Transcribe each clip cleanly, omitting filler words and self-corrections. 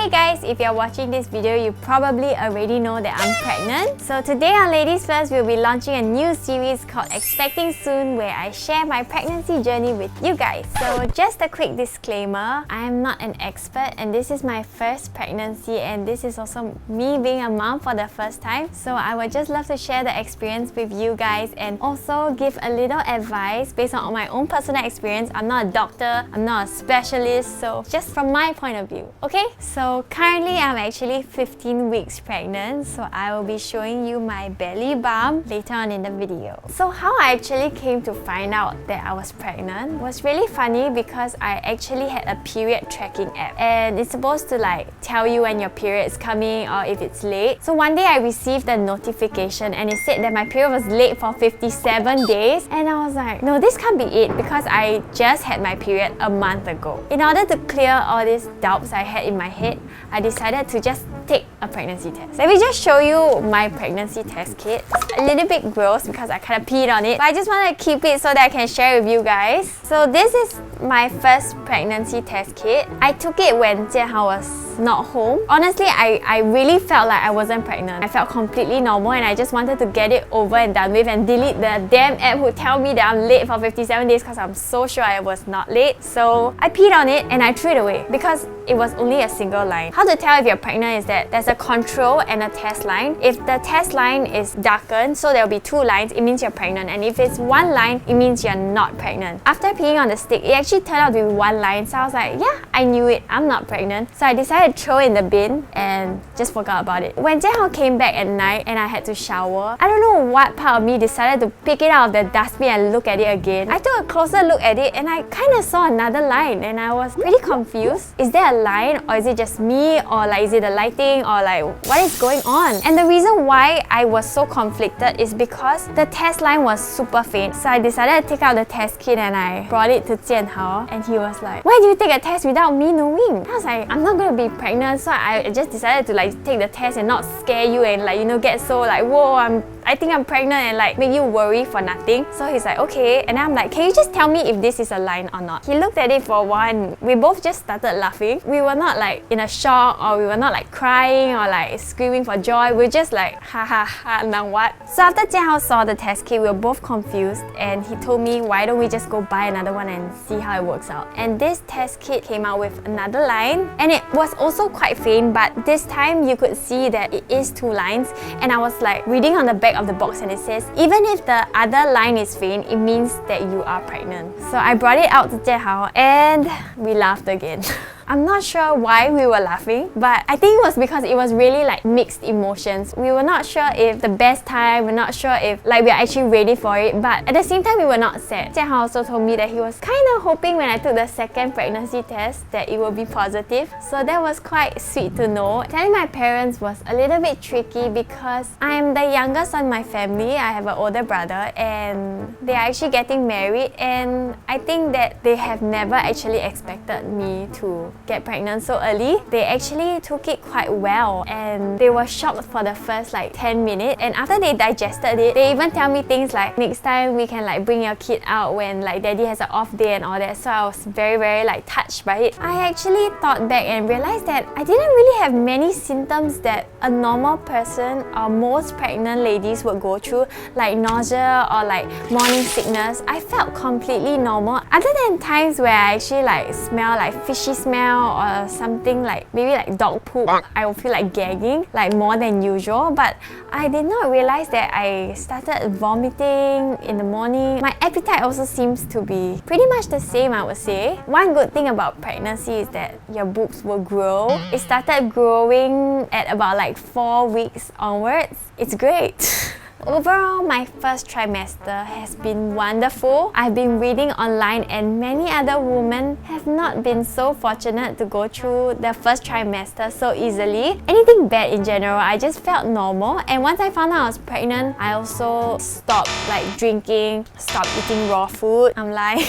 Hey guys, if you're watching this video, you probably already know that I'm pregnant. So today on Ladies First, we'll be launching a new series called Expecting Soon, where I share my pregnancy journey with you guys. So just a quick disclaimer, I am not an expert and this is my first pregnancy and this is also me being a mom for the first time. So I would just love to share the experience with you guys and also give a little advice based on my own personal experience. I'm not a doctor, I'm not a specialist, so just from my point of view, okay? So currently I'm actually 15 weeks pregnant, so I will be showing you my belly bump later on in the video. So how I actually came to find out that I was pregnant was really funny because I actually had a period tracking app and it's supposed to like tell you when your period is coming or if it's late. So one day I received a notification and it said that my period was late for 57 days and I was like, no, this can't be it because I just had my period a month ago. In order to clear all these doubts I had in my head, I decided to just take a pregnancy test. Let me just show you my pregnancy test kit. It's a little bit gross because I kind of peed on it, but I just want to keep it so that I can share it with you guys. So this is my first pregnancy test kit. I took it when Jianhao was not home. Honestly, I really felt like I wasn't pregnant. I felt completely normal and I just wanted to get it over and done with and delete the damn app who tell me that I'm late for 57 days because I'm so sure I was not late. So I peed on it and I threw it away because it was only a single line. How to tell if you're pregnant is that there's a control and a test line. If the test line is darkened, so there'll be two lines, it means you're pregnant. And if it's one line, it means you're not pregnant. After peeing on the stick, it actually turned out to be one line. So I was like, yeah, I knew it. I'm not pregnant. So I decided to throw it in the bin and just forgot about it. When Jianhao came back at night and I had to shower, I don't know what part of me decided to pick it out of the dustbin and look at it again. I took a closer look at it and I kind of saw another line and I was pretty confused. Is there a line or is it just me or like is it the lighting or like what is going on? And the reason why I was so conflicted is because the test line was super faint. So I decided to take out the test kit and I brought it to Jianhao and he was like, why do you take a test without me knowing? I was like, I'm not gonna be pregnant, so I just decided to like take the test and not scare you and like, you know, get so like, whoa, I think I'm pregnant and like make you worry for nothing. So he's like, okay. And I'm like, can you just tell me if this is a line or not? He looked at it for a while and we both just started laughing. We were not like in a shock or we were not like crying or like screaming for joy. We were just like, ha ha ha, now what? So after Jianhao saw the test kit, we were both confused and he told me, why don't we just go buy another one and see how it works out? And this test kit came out with another line and it was also quite faint, but this time you could see that it is two lines. And I was like reading on the back of the box and it says, even if the other line is faint, it means that you are pregnant. So I brought it out to Jianhao and we laughed again. I'm not sure why we were laughing, but I think it was because it was really like mixed emotions. We were not sure if the best time, we're not sure if like we're actually ready for it, but at the same time we were not sad. Jianhao also told me that he was kind of hoping when I took the second pregnancy test that it will be positive. So that was quite sweet to know. Telling my parents was a little bit tricky because I'm the youngest on my family. I have an older brother and they are actually getting married and I think that they have never actually expected me to get pregnant so early. They actually took it quite well and they were shocked for the first like 10 minutes and after they digested it, they even tell me things like next time we can like bring your kid out when like daddy has an off day and all that. So I was very like touched by it. I actually thought back and realized that I didn't really have many symptoms that a normal person or most pregnant ladies would go through, like nausea or like morning sickness. I felt completely normal other than times where I actually like smell like fishy smell or something like maybe like dog poop. I will feel like gagging like more than usual, but I did not realize that I started vomiting in the morning. My appetite also seems to be pretty much the same, I would say. One good thing about pregnancy is that your boobs will grow. It started growing at about like 4 weeks onwards. It's great. Overall, my first trimester has been wonderful. I've been reading online and many other women have not been so fortunate to go through the first trimester so easily. Anything bad in general, I just felt normal. And once I found out I was pregnant, I also stopped like drinking, stopped eating raw food. I'm like...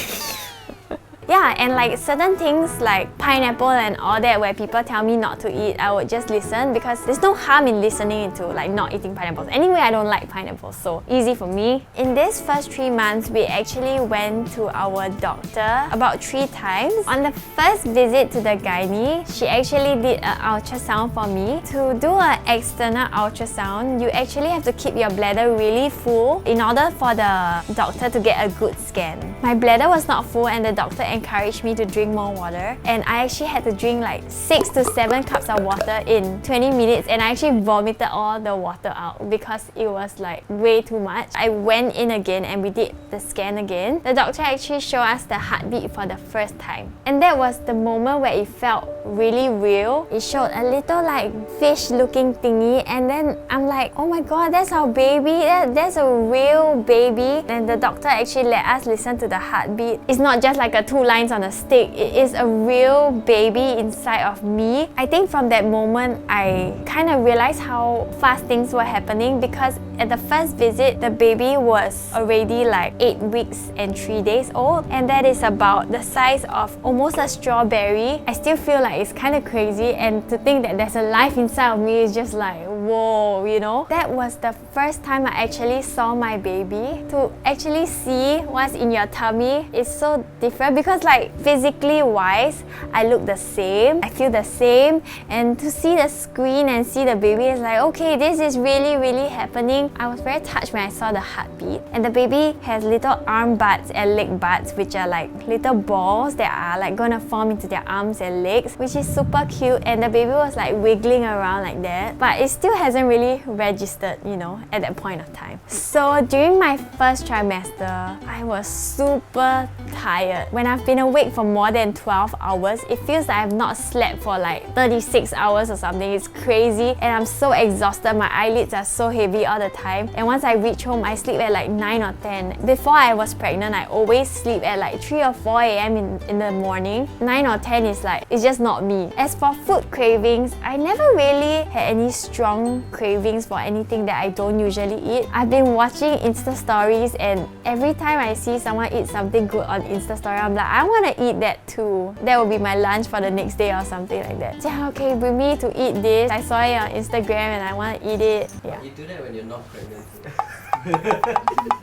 Yeah, and like certain things like pineapple and all that where people tell me not to eat, I would just listen because there's no harm in listening into like not eating pineapples. Anyway, I don't like pineapples, so easy for me. In this first 3 months, we actually went to our doctor about 3 times. On the first visit to the gynae, she actually did an ultrasound for me. To do an external ultrasound, you actually have to keep your bladder really full in order for the doctor to get a good scan. My bladder was not full and the doctor encouraged me to drink more water, and I actually had to drink like 6 to 7 cups of water in 20 minutes, and I actually vomited all the water out because it was like way too much. I went in again and we did the scan again. The doctor actually showed us the heartbeat for the first time, and that was the moment where it felt really real. It showed a little like fish looking thingy, and then I'm like, oh my god, that's our baby, that's a real baby. And the doctor actually let us listen to the heartbeat. It's not just like a 2 lines on a stick, it is a real baby inside of me. I think from that moment I kind of realized how fast things were happening, because at the first visit the baby was already like 8 weeks and 3 days old, and that is about the size of almost a strawberry. I still feel like it's kind of crazy, and to think that there's a life inside of me is just like whoa, you know. That was the first time I actually saw my baby. To actually see what's in your tummy is so different, because like physically wise I look the same, I feel the same, and to see the screen and see the baby is like, okay, this is really happening. I was very touched when I saw the heartbeat. And the baby has little arm buds and leg buds, which are like little balls that are like gonna form into their arms and legs, which is super cute. And the baby was like wiggling around like that, but it still hasn't really registered, you know, at that point of time. So during my first trimester, I was super tired. When I've been awake for more than 12 hours, it feels like I've not slept for like 36 hours or something. It's crazy, and I'm so exhausted. My eyelids are so heavy all the time, and once I reach home, I sleep at like 9 or 10. Before I was pregnant, I always sleep at like 3 or 4 a.m. in the morning. 9 or 10 is like, it's just not me. As for food cravings, I never really had any strong cravings for anything that I don't usually eat. I've been watching Insta stories, and every time I see someone eat something good on Insta story, I'm like, I want to eat that too. That will be my lunch for the next day or something like that. Yeah, okay, bring me to eat this. I saw it on Instagram and I want to eat it. Yeah. But you do that when you're not pregnant.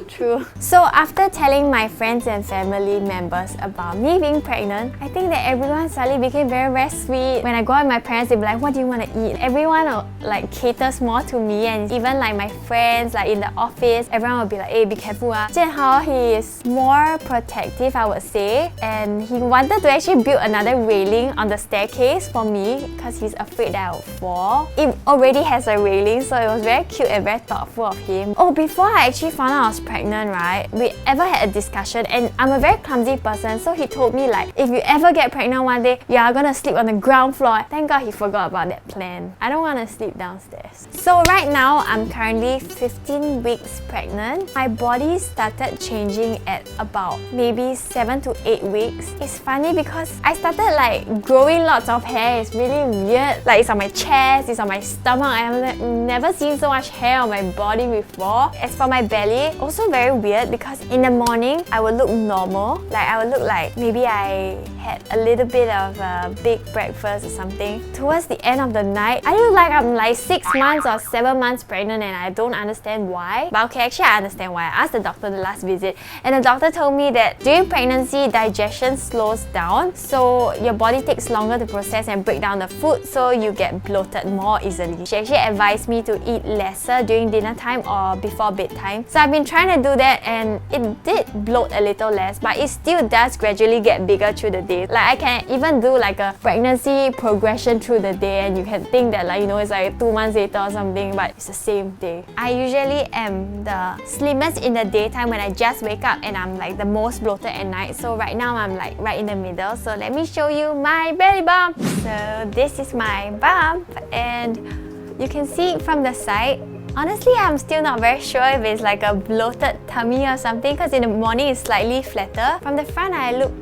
True. So after telling my friends and family members about me being pregnant, I think that everyone suddenly became very sweet. When I go out with my parents, they'd be like, what do you want to eat? Everyone like caters more to me, and even like my friends like in the office, everyone will be like, hey, be careful ah. Jianhao, he is more protective, I would say, and he wanted to actually build another railing on the staircase for me because he's afraid that I would fall. It already has a railing, so it was very cute and very thoughtful of him. Oh, before I actually found out I was pregnant, right, we ever had a discussion, and I'm a very clumsy person, so he told me like, if you ever get pregnant one day, you are gonna sleep on the ground floor. Thank God he forgot about that plan. I don't want to sleep downstairs. So right now, I'm currently 15 weeks pregnant. My body started changing at about maybe 7 to 8 weeks. It's funny because I started like growing lots of hair. It's really weird. Like it's on my chest, it's on my stomach. I've never seen so much hair on my body before. As for my belly, also very weird because in the morning, I would look normal. Like I would look like maybe I had a little bit of a big breakfast or something. Towards the end of the night, I look like I'm like 6 months or 7 months pregnant, and I don't understand why. But okay, actually I understand why. I asked the doctor the last visit, and the doctor told me that during pregnancy, digestion slows down, so your body takes longer to process and break down the food, so you get bloated more easily. She actually advised me to eat lesser during dinner time or before bedtime. So I've been trying to do that, and it did bloat a little less, but it still does gradually get bigger through the day. Like I can even do like a pregnancy progression through the day, and you can think that like, you know, it's like 2 months later or something, but it's the same day. I usually am the slimmest in the daytime when I just wake up, and I'm like the most bloated at night. So right now I'm like right in the middle. So let me show you my belly bump. So this is my bump, and you can see it from the side. Honestly, I'm still not very sure if it's like a bloated tummy or something, because in the morning it's slightly flatter. From the front, I look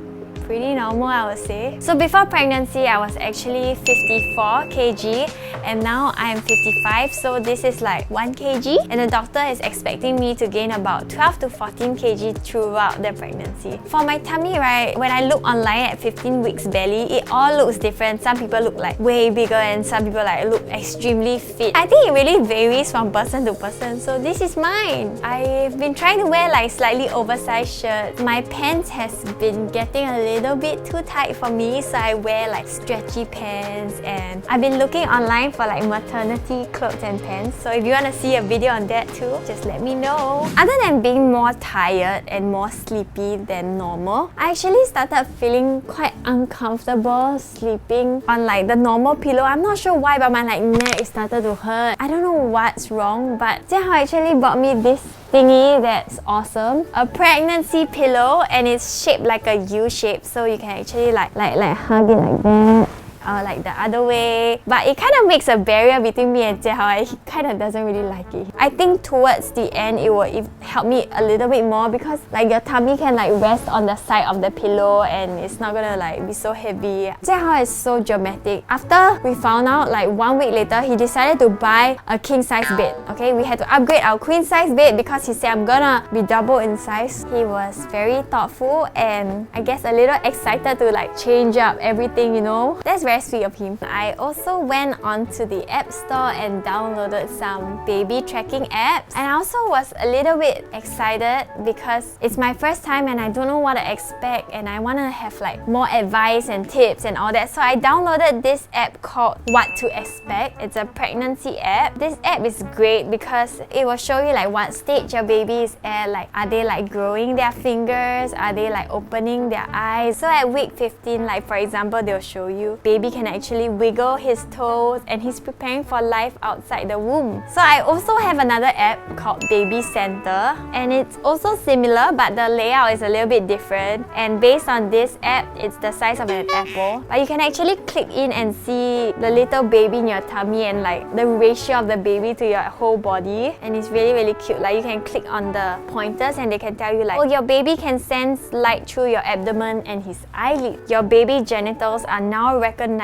pretty normal, I would say. So before pregnancy, I was actually 54 kg, and now I am 55, so this is like 1 kg, and the doctor is expecting me to gain about 12 to 14 kg throughout the pregnancy. For my tummy, right, when I look online at 15 weeks belly, it all looks different. Some people look like way bigger and some people like look extremely fit. I think it really varies from person to person, so this is mine. I've been trying to wear like slightly oversized shirts. My pants has been getting a little bit too tight for me, so I wear like stretchy pants, and I've been looking online for like maternity clothes and pants, so if you want to see a video on that too, just let me know. Other than being more tired and more sleepy than normal, I actually started feeling quite uncomfortable sleeping on like the normal pillow. I'm not sure why, but my like neck started to hurt. I don't know what's wrong, but Jiahao actually bought me this thingy that's awesome. A pregnancy pillow, and it's shaped like a U shape, so you can actually like hug it like that, or like the other way. But it kind of makes a barrier between me and Jiahao. He kind of doesn't really like it. I think towards the end it will help me a little bit more, because like your tummy can like rest on the side of the pillow and it's not gonna like be so heavy. Jiahao is so dramatic. After we found out, like 1 week later, he decided to buy a king size bed. Okay, we had to upgrade our queen size bed because he said I'm gonna be double in size. He was very thoughtful and I guess a little excited to like change up everything, you know. That's very sweet of him. I also went onto the app store and downloaded some baby tracking apps, and I also was a little bit excited because it's my first time and I don't know what to expect, and I want to have like more advice and tips and all that. So I downloaded this app called What to Expect. It's a pregnancy app. This app is great because it will show you like what stage your baby is at. Like, are they like growing their fingers? Are they like opening their eyes? So at week 15, like for example, they'll show you baby can actually wiggle his toes and he's preparing for life outside the womb. So I also have another app called Baby Center, and it's also similar, but the layout is a little bit different, and based on this app, it's the size of an apple. But you can actually click in and see the little baby in your tummy and like the ratio of the baby to your whole body, and it's really cute. Like you can click on the pointers and they can tell you like, oh, your baby can sense light through your abdomen and his eyelid. Your baby genitals are now recognizable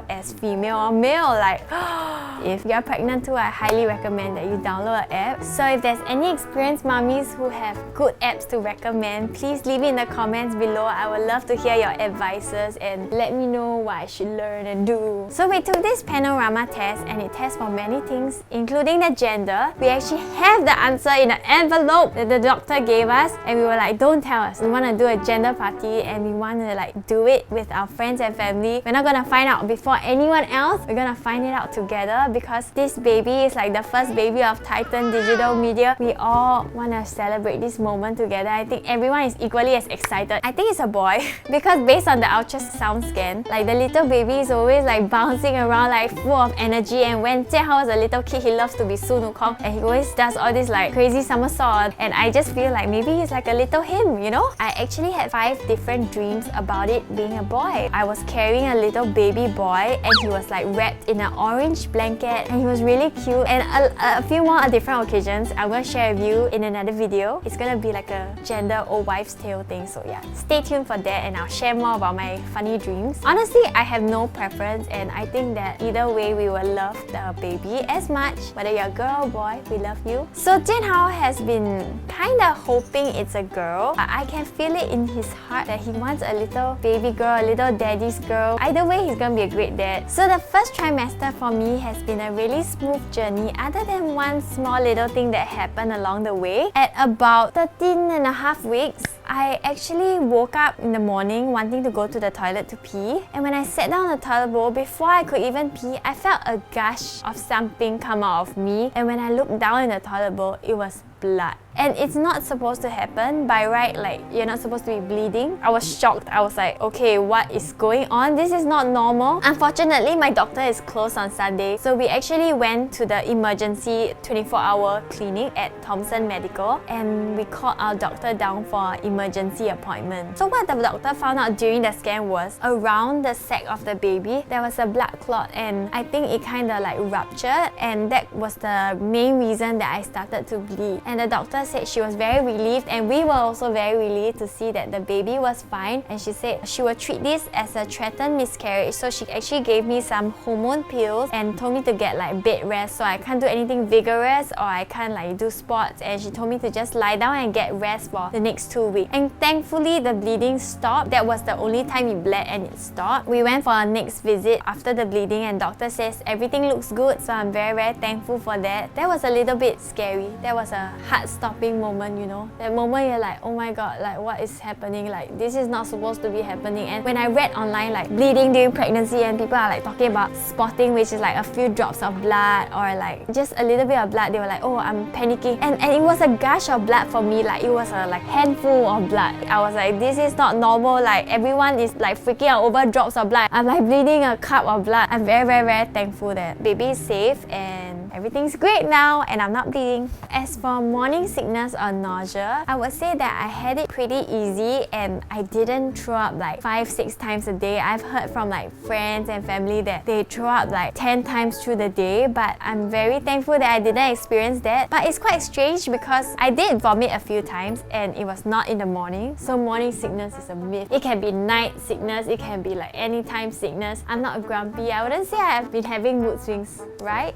as female or male. Like, if you're pregnant too, I highly recommend that you download an app. So if there's any experienced mommies who have good apps to recommend, please leave it in the comments below. I would love to hear your advices and let me know what I should learn and do. So we took this panorama test, and it tests for many things, including the gender. We actually have the answer in an envelope that the doctor gave us, and we were like, don't tell us. We want to do a gender party and we want to like do it with our friends and family. We're not gonna find out before anyone else. We're gonna find it out together, because this baby is like the first baby of Titan Digital Media. We all want to celebrate this moment together. I think everyone is equally as excited. I think it's a boy because based on the ultrasound scan, like the little baby is always like bouncing around like full of energy, and when Jiahao was a little kid, he loves to be Sun Wukong and he always does all this like crazy somersault, and I just feel like maybe he's like a little him, you know? I actually had 5 different dreams about it being a boy. I was carrying a little baby boy and he was like wrapped in an orange blanket and he was really cute, and a few more different occasions I'm going to share with you in another video. It's going to be like a gender or wives tale thing, so yeah, stay tuned for that and I'll share more about my funny dreams. Honestly, I have no preference, and I think that either way we will love the baby as much. Whether you're a girl or boy, we love you. So Jiahao has been kind of hoping it's a girl. I can feel it in his heart that he wants a little baby girl, a little daddy's girl. Either way, he's gonna be a great dad. So the first trimester for me has been a really smooth journey, other than one small little thing that happened along the way. At about 13.5 weeks, I actually woke up in the morning wanting to go to the toilet to pee, and when I sat down on the toilet bowl, before I could even pee, I felt a gush of something come out of me, and when I looked down in the toilet bowl, it was blood. And it's not supposed to happen. By right, like, you're not supposed to be bleeding. I was shocked. I was like, okay, what is going on? This is not normal. Unfortunately, my doctor is closed on Sunday, so we actually went to the emergency 24-hour clinic at Thomson Medical, and we called our doctor down for emergency appointment. So what the doctor found out during the scan was around the sac of the baby, there was a blood clot, and I think it kind of like ruptured, and that was the main reason that I started to bleed. And the doctor said she was very relieved, and we were also very relieved to see that the baby was fine, and she said she will treat this as a threatened miscarriage. So she actually gave me some hormone pills and told me to get like bed rest, so I can't do anything vigorous or I can't like do sports, and she told me to just lie down and get rest for the next 2 weeks. And thankfully the bleeding stopped. That was the only time it bled and it stopped. We went for our next visit after the bleeding, and doctor says everything looks good, so I'm very thankful for that. That was a little bit scary. That was a heart-stopping moment, you know. That moment you're like, oh my god, like what is happening? Like this is not supposed to be happening. And when I read online like bleeding during pregnancy, and people are like talking about spotting, which is like a few drops of blood or like just a little bit of blood, they were like, oh, I'm panicking. And it was a gush of blood for me. Like it was a like handful of blood. I was like, this is not normal. Like everyone is like freaking out over drops of blood. I'm like bleeding a cup of blood. I'm very thankful that baby is safe and everything's great now and I'm not bleeding. As for morning sickness or nausea, I would say that I had it pretty easy and I didn't throw up like 5-6 times a day. I've heard from like friends and family that they throw up like 10 times through the day, but I'm very thankful that I didn't experience that. But it's quite strange because I did vomit a few times and it was not in the morning. So morning sickness is a myth. It can be night sickness, it can be like anytime sickness. I'm not grumpy. I wouldn't say I've been having mood swings, right?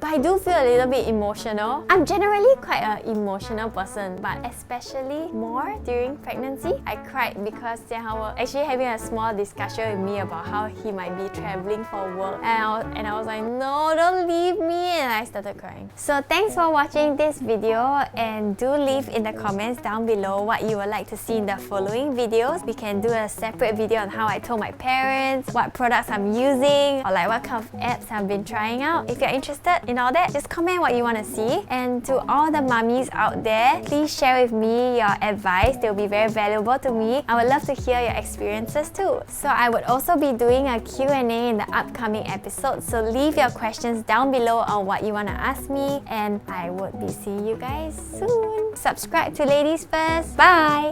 But I do feel a little bit emotional. I'm generally quite an emotional person, but especially more during pregnancy. I cried because Jianhao was actually having a small discussion with me about how he might be traveling for work, and I was like, no, don't leave me, and I started crying. So thanks for watching this video, and do leave in the comments down below what you would like to see in the following videos. We can do a separate video on how I told my parents, what products I'm using, or like what kind of apps I've been trying out. If you're interested in all that, just comment what you want to see. And to all the mummies out there, please share with me your advice. They'll be very valuable to me. I would love to hear your experiences too. So I would also be doing a Q&A in the upcoming episode, so leave your questions down below on what you want to ask me, and I would be seeing you guys soon. Subscribe to Ladies First. Bye!